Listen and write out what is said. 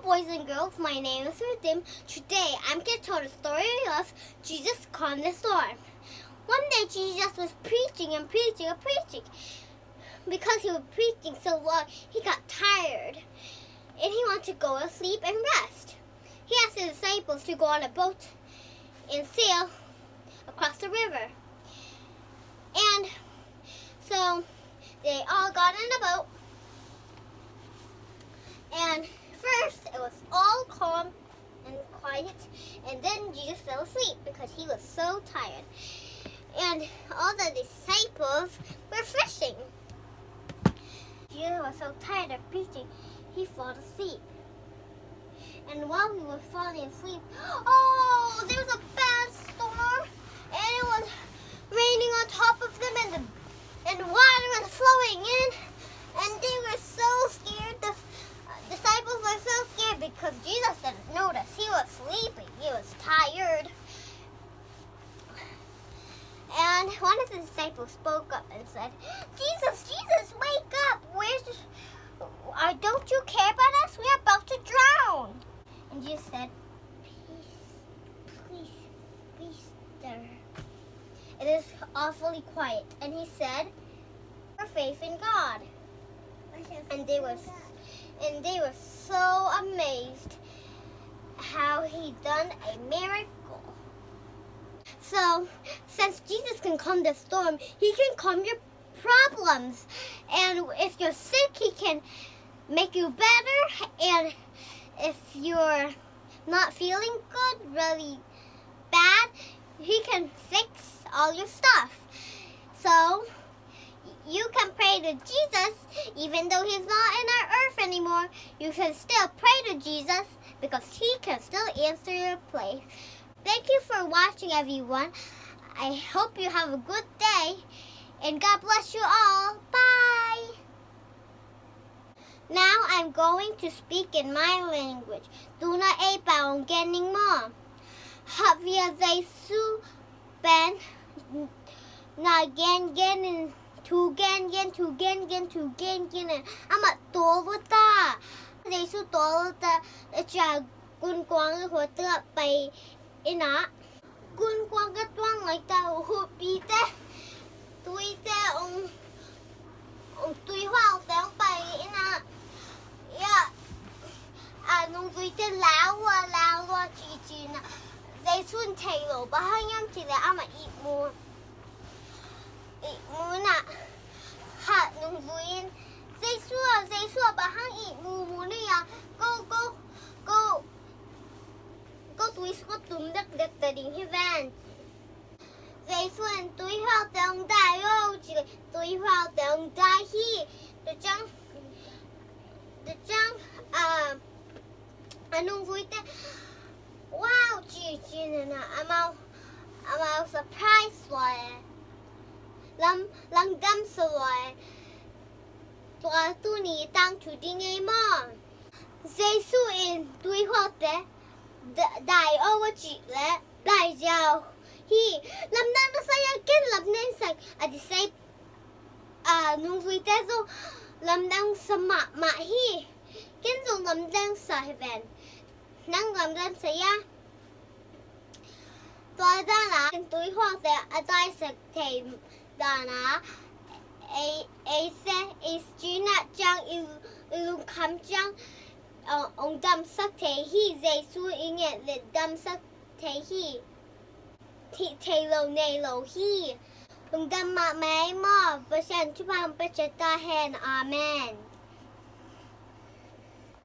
boys and girls, my name is Ruthdim. Today I'm going to tell the story of Jesus calmed the storm. One day Jesus was preaching and preaching and preaching. Because he was preaching so long, he got tired. And he wanted to go to sleep and rest. He asked his disciples to go on a boat and sail across the river. And so they all got in the boat. And first, it was all calm and quiet, and then Jesus fell asleep because he was so tired. And all the disciples were fishing. Jesus was so tired of preaching, he fell asleep. And while he was falling asleep, there was a bad storm, and it was raining on top of them, and water was flowing in, and they were so scared. The disciples were so scared because Jesus didn't notice. He was sleeping. He was tired. And one of the disciples spoke up and said, Jesus, wake up. Don't you care about us? We're about to drown. And Jesus said, please, sir. It is awfully quiet. And he said, your faith in God. And they were so amazed how he done a miracle. So, since Jesus can calm the storm, he can calm your problems. And if you're sick, he can make you better. And if you're not feeling good, really bad, he can fix all your stuff. So, you can pray to Jesus, even though he's not in our earth anymore. You can still pray to Jesus because he can still answer your prayer. Thank you for watching, everyone. I hope you have a good day, and God bless you all. Bye! Now I'm going to speak in my language. Tuna e paong gening mo. Havia Jesu ben na gen tu gen ama tolota Jesu tolota cha kun quang ho ta pai ina kun quang ka twang ngai ta hu pi te tui te ong tui hwa tang pai ina ya nung tui te lao chi na Jesu thai lo ba hangam chi la ama i mu na ha nung vuin Jesu ba hang i mu ni ya go tui so tum dak ta ding hi van Jesu en tui hao tang dai yo chi tui hao tang dai hi de chang nung vui te wow chi na amao surprise rồi lang dam rồi tòa tu ni tăng chủ đi ngay mà Giêsu in tui hoa te đại ô chị lẽ đại giàu hi làm năng nó say kết lập nên sạch đi say nung vui te zo làm năng sama mà hi kết zo làm năng sai ven năng làm năng say ya tòa ra là tui hoa te đại sạch thầy Dana a se is Gina Chang ilum kam chang ông dam sắc thế hi Giêsu inget le dam sắc thế hi thị thế lâu này lâu hi ông dam ma mai mo và sen chupam pa chata hen amen.